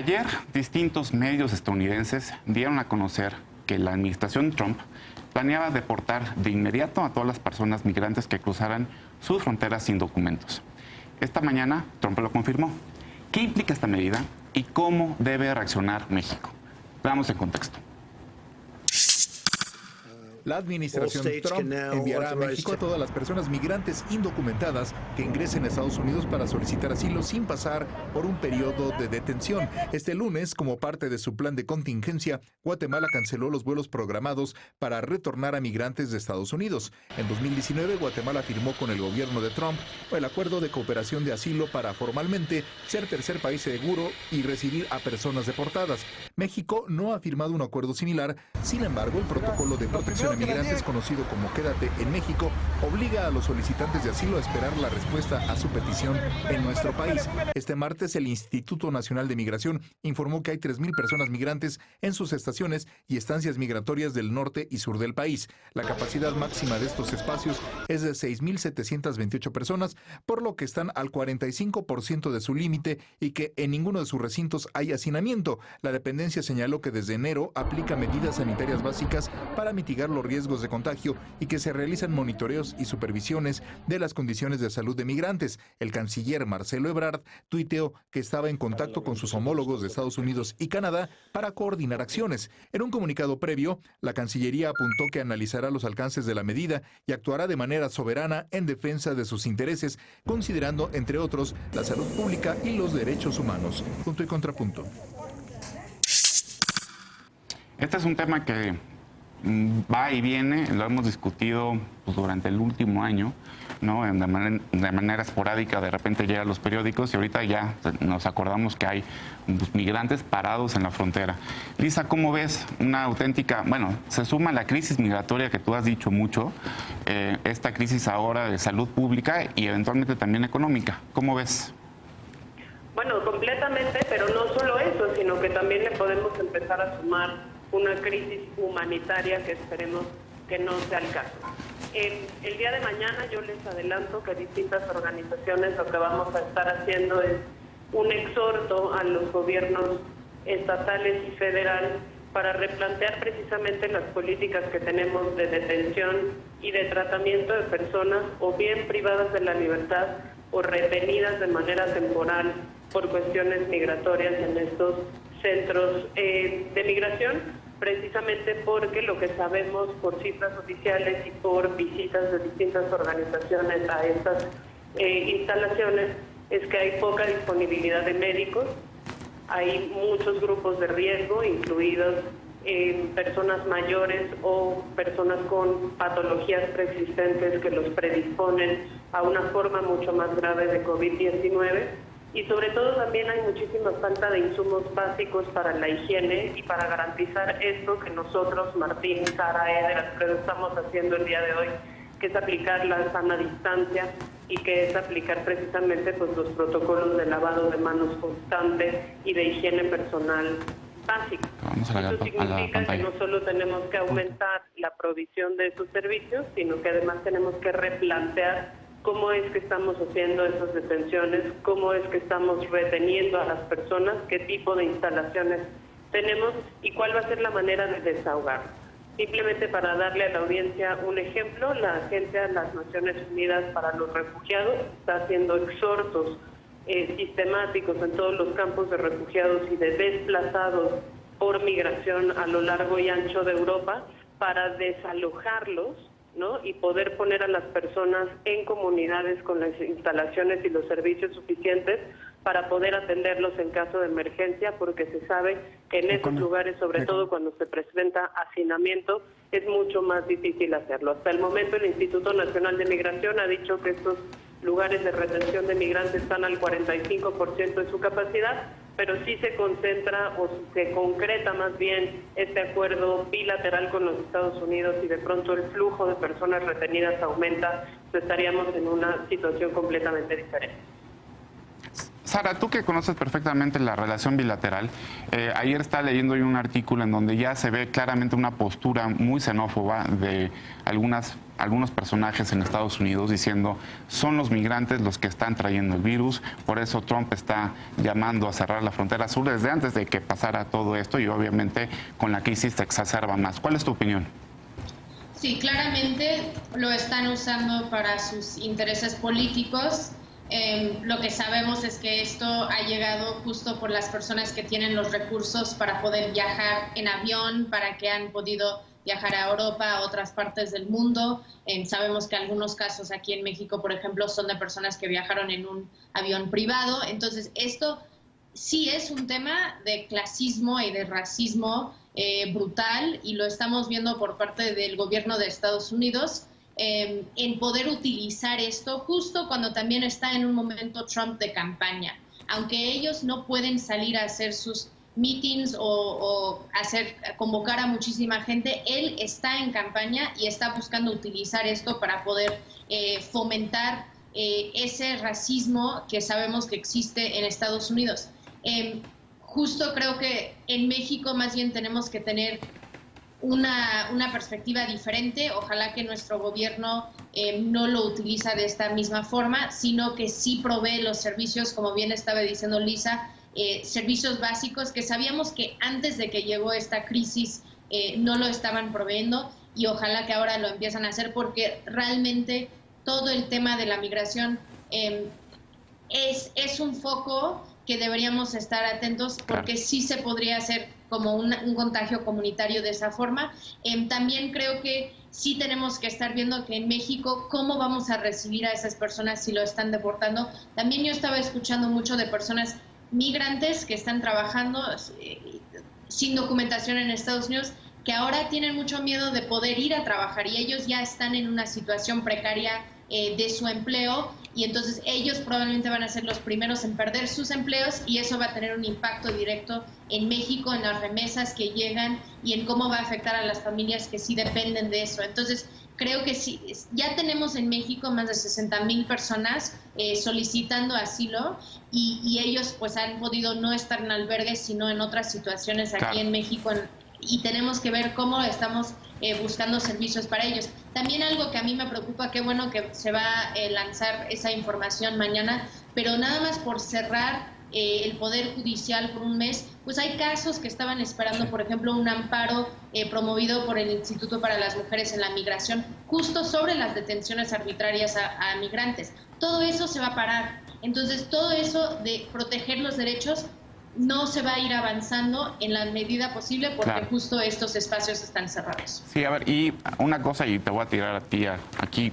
Ayer, distintos medios estadounidenses dieron a conocer que la administración Trump planeaba deportar de inmediato a todas las personas migrantes que cruzaran sus fronteras sin documentos. Esta mañana, Trump lo confirmó. ¿Qué implica esta medida y cómo debe reaccionar México? Veamos en contexto. La administración Trump enviará a México a todas las personas migrantes indocumentadas que ingresen a Estados Unidos para solicitar asilo sin pasar por un periodo de detención. Este lunes, como parte de su plan de contingencia, Guatemala canceló los vuelos programados para retornar a migrantes de Estados Unidos. En 2019, Guatemala firmó con el gobierno de Trump el acuerdo de cooperación de asilo para formalmente ser tercer país seguro y recibir a personas deportadas. México no ha firmado un acuerdo similar, sin embargo, el protocolo de protección migrantes, conocido como Quédate en México, obliga a los solicitantes de asilo a esperar la respuesta a su petición en nuestro país. Este martes, el Instituto Nacional de Migración informó que hay 3,000 personas migrantes en sus estaciones y estancias migratorias del norte y sur del país. La capacidad máxima de estos espacios es de 6,728 personas, por lo que están al 45% de su límite y que en ninguno de sus recintos hay hacinamiento. La dependencia señaló que desde enero aplica medidas sanitarias básicas para mitigar los riesgos de contagio y que se realizan monitoreos y supervisiones de las condiciones de salud de migrantes. El canciller Marcelo Ebrard tuiteó que estaba en contacto con sus homólogos de Estados Unidos y Canadá para coordinar acciones. En un comunicado previo, la Cancillería apuntó que analizará los alcances de la medida y actuará de manera soberana en defensa de sus intereses, considerando, entre otros, la salud pública y los derechos humanos. Punto y contrapunto. Este es un tema que va y viene, lo hemos discutido pues, durante el último año, ¿no? De manera esporádica, de repente llegan los periódicos y ahorita ya nos acordamos que hay pues, migrantes parados en la frontera. Lisa, ¿cómo ves una auténtica, bueno, se suma la crisis migratoria que tú has dicho mucho, esta crisis ahora de salud pública y eventualmente también económica? ¿Cómo ves? Bueno, completamente, pero no solo eso, sino que también le podemos empezar a sumar una crisis humanitaria que esperemos que no sea el caso. El día de mañana yo les adelanto que distintas organizaciones lo que vamos a estar haciendo es un exhorto a los gobiernos estatales y federal para replantear precisamente las políticas que tenemos de detención y de tratamiento de personas o bien privadas de la libertad o retenidas de manera temporal por cuestiones migratorias en estos centros de migración, precisamente porque lo que sabemos por cifras oficiales y por visitas de distintas organizaciones a estas instalaciones es que hay poca disponibilidad de médicos, hay muchos grupos de riesgo, incluidos personas mayores o personas con patologías preexistentes que los predisponen a una forma mucho más grave de COVID-19. Y sobre todo también hay muchísima falta de insumos básicos para la higiene y para garantizar esto que nosotros, Martín, Sara, Eder, Alfredo, estamos haciendo el día de hoy, que es aplicar la sana distancia y que es aplicar precisamente pues, los protocolos de lavado de manos constante y de higiene personal básica. Eso significa que no solo tenemos que aumentar la provisión de esos servicios, sino que además tenemos que replantear cómo es que estamos haciendo esas detenciones, cómo es que estamos reteniendo a las personas, qué tipo de instalaciones tenemos y cuál va a ser la manera de desahogar. Simplemente para darle a la audiencia un ejemplo, la Agencia de las Naciones Unidas para los Refugiados está haciendo exhortos sistemáticos en todos los campos de refugiados y de desplazados por migración a lo largo y ancho de Europa para desalojarlos, ¿no? Y poder poner a las personas en comunidades con las instalaciones y los servicios suficientes para poder atenderlos en caso de emergencia, porque se sabe que en esos lugares, sobre todo cuando se presenta hacinamiento, es mucho más difícil hacerlo. Hasta el momento el Instituto Nacional de Migración ha dicho que estos lugares de retención de migrantes están al 45% de su capacidad, pero sí se concentra o se concreta más bien este acuerdo bilateral con los Estados Unidos y de pronto el flujo de personas retenidas aumenta, pues estaríamos en una situación completamente diferente. Sara, tú que conoces perfectamente la relación bilateral, ayer estaba leyendo yo un artículo en donde ya se ve claramente una postura muy xenófoba de algunos personajes en Estados Unidos diciendo son los migrantes los que están trayendo el virus, por eso Trump está llamando a cerrar la frontera sur desde antes de que pasara todo esto y obviamente con la crisis se exacerba más. ¿Cuál es tu opinión? Sí, claramente lo están usando para sus intereses políticos. Lo que sabemos es que esto ha llegado justo por las personas que tienen los recursos para poder viajar en avión, para que han podido viajar a Europa, a otras partes del mundo. Sabemos que algunos casos aquí en México, por ejemplo, son de personas que viajaron en un avión privado. Entonces, esto sí es un tema de clasismo y de racismo brutal, y lo estamos viendo por parte del gobierno de Estados Unidos, en poder utilizar esto justo cuando también está en un momento Trump de campaña. Aunque ellos no pueden salir a hacer sus meetings o convocar a muchísima gente, él está en campaña y está buscando utilizar esto para poder fomentar ese racismo que sabemos que existe en Estados Unidos. Justo creo que en México más bien tenemos que tener una perspectiva diferente. Ojalá que nuestro gobierno no lo utiliza de esta misma forma, sino que sí provee los servicios, como bien estaba diciendo Lisa, servicios básicos que sabíamos que antes de que llegó esta crisis no lo estaban proveyendo, y ojalá que ahora lo empiezan a hacer, porque realmente todo el tema de la migración es un foco que deberíamos estar atentos, porque sí se podría hacer como un contagio comunitario de esa forma. También creo que sí tenemos que estar viendo que en México cómo vamos a recibir a esas personas si lo están deportando. También yo estaba escuchando mucho de personas migrantes que están trabajando sin documentación en Estados Unidos, que ahora tienen mucho miedo de poder ir a trabajar, y ellos ya están en una situación precaria de su empleo, y entonces ellos probablemente van a ser los primeros en perder sus empleos, y eso va a tener un impacto directo en México, en las remesas que llegan y en cómo va a afectar a las familias que sí dependen de eso. Entonces creo que sí, ya tenemos en México más de 60,000 personas solicitando asilo, y ellos pues han podido no estar en albergues sino en otras situaciones aquí en México, y tenemos que ver cómo estamos buscando servicios para ellos. También algo que a mí me preocupa, qué bueno que se va a lanzar esa información mañana, pero nada más por cerrar el Poder Judicial por un mes, pues hay casos que estaban esperando, por ejemplo, un amparo promovido por el Instituto para las Mujeres en la Migración, justo sobre las detenciones arbitrarias a migrantes. Todo eso se va a parar. Entonces, todo eso de proteger los derechos no se va a ir avanzando en la medida posible, porque justo estos espacios están cerrados. Sí, a ver, y una cosa, y te voy a tirar a ti aquí,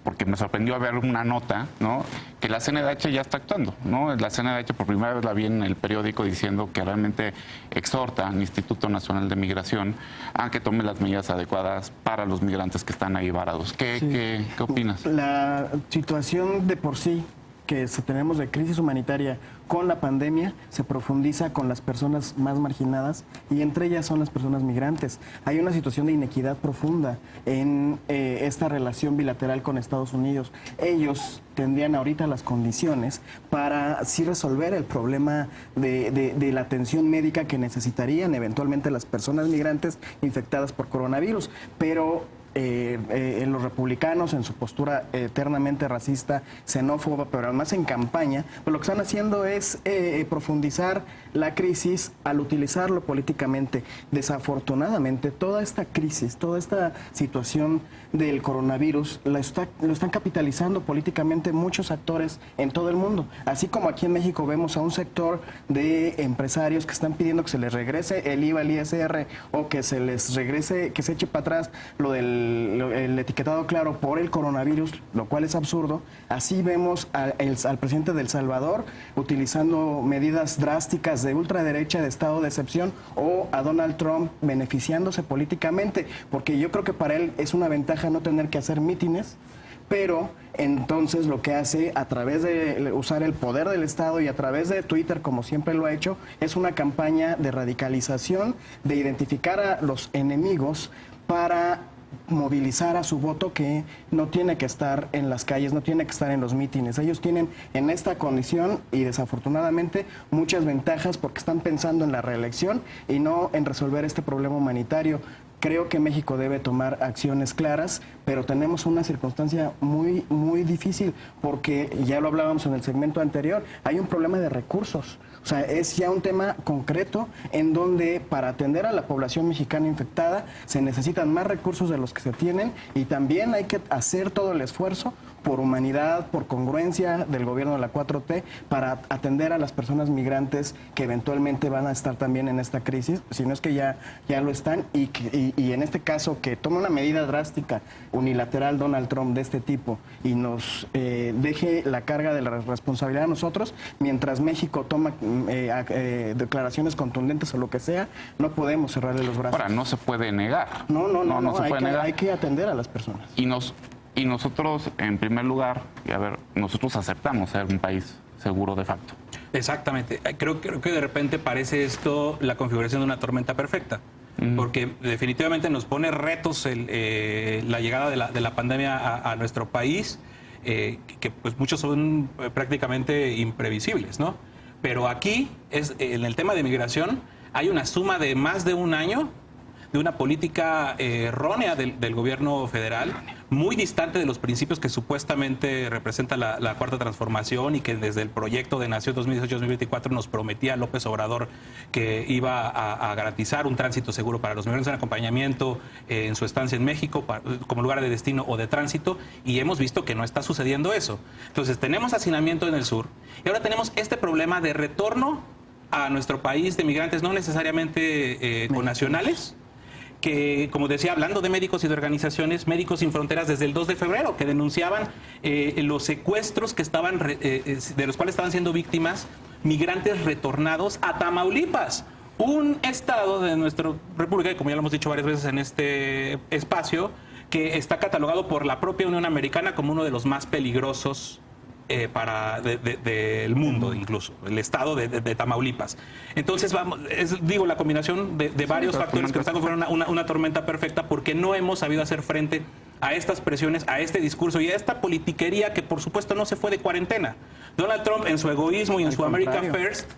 porque me sorprendió ver una nota, ¿no?, que la CNDH ya está actuando, ¿no? La CNDH por primera vez la vi en el periódico diciendo que realmente exhorta al Instituto Nacional de Migración a que tome las medidas adecuadas para los migrantes que están ahí varados. ¿Qué opinas? La situación de por sí que tenemos de crisis humanitaria con la pandemia se profundiza con las personas más marginadas, y entre ellas son las personas migrantes. Hay una situación de inequidad profunda en esta relación bilateral con Estados Unidos. Ellos tendrían ahorita las condiciones para sí resolver el problema de la atención médica que necesitarían eventualmente las personas migrantes infectadas por coronavirus, pero en los republicanos, en su postura eternamente racista, xenófoba, pero además en campaña, pues lo que están haciendo es profundizar la crisis al utilizarlo políticamente. Desafortunadamente, toda esta crisis, toda esta situación del coronavirus lo están capitalizando políticamente muchos actores en todo el mundo. Así como aquí en México vemos a un sector de empresarios que están pidiendo que se les regrese el IVA, el ISR, o que se les regrese, que se eche para atrás el etiquetado claro por el coronavirus, lo cual es absurdo. Así vemos al presidente de El Salvador utilizando medidas drásticas de ultraderecha, de estado de excepción, o a Donald Trump beneficiándose políticamente, porque yo creo que para él es una ventaja no tener que hacer mítines, pero entonces lo que hace a través de usar el poder del Estado y a través de Twitter, como siempre lo ha hecho, es una campaña de radicalización, de identificar a los enemigos para movilizara su voto, que no tiene que estar en las calles, no tiene que estar en los mítines. Ellos tienen en esta condición y desafortunadamente muchas ventajas porque están pensando en la reelección y no en resolver este problema humanitario. Creo que México debe tomar acciones claras, pero tenemos una circunstancia muy, muy difícil porque, ya lo hablábamos en el segmento anterior, hay un problema de recursos. O sea, es ya un tema concreto en donde para atender a la población mexicana infectada se necesitan más recursos de los que se tienen y también hay que hacer todo el esfuerzo por humanidad, por congruencia del gobierno de la 4T para atender a las personas migrantes que eventualmente van a estar también en esta crisis, si no es que ya lo están, y en este caso que tome una medida drástica, unilateral Donald Trump de este tipo y nos deje la carga de la responsabilidad a nosotros, mientras México toma declaraciones contundentes o lo que sea, no podemos cerrarle los brazos. Ahora, no se puede negar. No se puede negar. Hay que atender a las personas. Y nosotros, en primer lugar, nosotros aceptamos ser un país seguro de facto. Exactamente. Creo que de repente parece esto la configuración de una tormenta perfecta. Porque definitivamente nos pone retos la llegada de la pandemia a nuestro país, que pues muchos son prácticamente imprevisibles, ¿no? Pero aquí, en el tema de migración, hay una suma de más de un año de una política errónea del gobierno federal, muy distante de los principios que supuestamente representa la Cuarta Transformación y que desde el proyecto de Nación 2018-2024 nos prometía López Obrador que iba a garantizar un tránsito seguro para los migrantes en acompañamiento en su estancia en México como lugar de destino o de tránsito, y hemos visto que no está sucediendo eso. Entonces tenemos hacinamiento en el sur y ahora tenemos este problema de retorno a nuestro país de migrantes no necesariamente connacionales, que, como decía, hablando de médicos y de organizaciones, Médicos Sin Fronteras desde el 2 de febrero, que denunciaban los secuestros que estaban de los cuales estaban siendo víctimas migrantes retornados a Tamaulipas, un estado de nuestra república, y como ya lo hemos dicho varias veces en este espacio, que está catalogado por la propia Unión Americana como uno de los más peligrosos del mundo, incluso el estado de Tamaulipas. Entonces, digo, la combinación de varios factores que nos están conformando una tormenta perfecta, porque no hemos sabido hacer frente a estas presiones, a este discurso y a esta politiquería que, por supuesto, no se fue de cuarentena. Donald Trump, en su egoísmo y en su America First,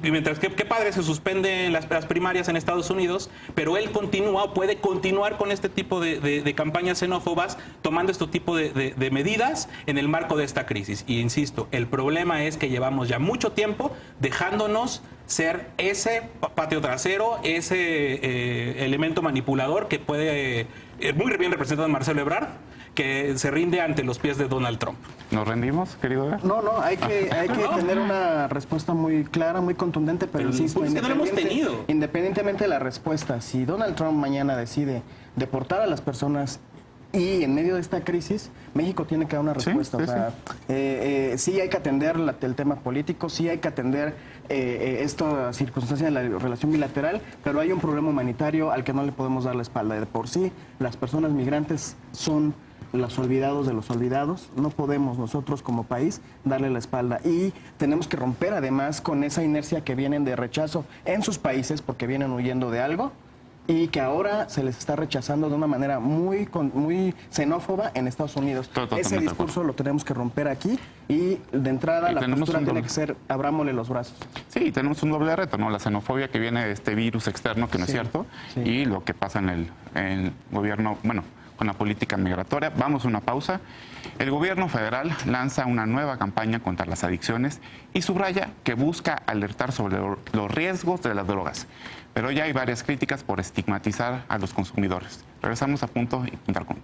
mientras que padre se suspenden las primarias en Estados Unidos, pero él puede continuar con este tipo de campañas xenófobas, tomando este tipo de medidas en el marco de esta crisis. Y insisto, el problema es que llevamos ya mucho tiempo dejándonos ser ese patio trasero, ese elemento manipulador que puede, muy bien representado en Marcelo Ebrard, que se rinde ante los pies de Donald Trump. ¿Nos rendimos, querido Ebrard? No, hay que tener una respuesta muy clara, muy contundente, pero insisto, es que no lo hemos tenido. Independientemente de la respuesta, si Donald Trump mañana decide deportar a las personas y en medio de esta crisis, México tiene que dar una respuesta. Sí hay que atender el tema político, sí hay que atender esta circunstancia de la relación bilateral, pero hay un problema humanitario al que no le podemos dar la espalda. De por sí, las personas migrantes son los olvidados de los olvidados. No podemos nosotros como país darle la espalda y tenemos que romper además con esa inercia que vienen de rechazo en sus países porque vienen huyendo de algo y que ahora se les está rechazando de una manera muy xenófoba en Estados Unidos. Ese discurso lo tenemos que romper aquí y de entrada la postura tiene que ser abrámosle los brazos. Sí, tenemos un doble reto, ¿no? La xenofobia que viene de este virus externo que no es cierto y lo que pasa en el gobierno, con la política migratoria. Vamos a una pausa. El gobierno federal lanza una nueva campaña contra las adicciones y subraya que busca alertar sobre los riesgos de las drogas. Pero ya hay varias críticas por estigmatizar a los consumidores. Regresamos a Punto y Punto al Con.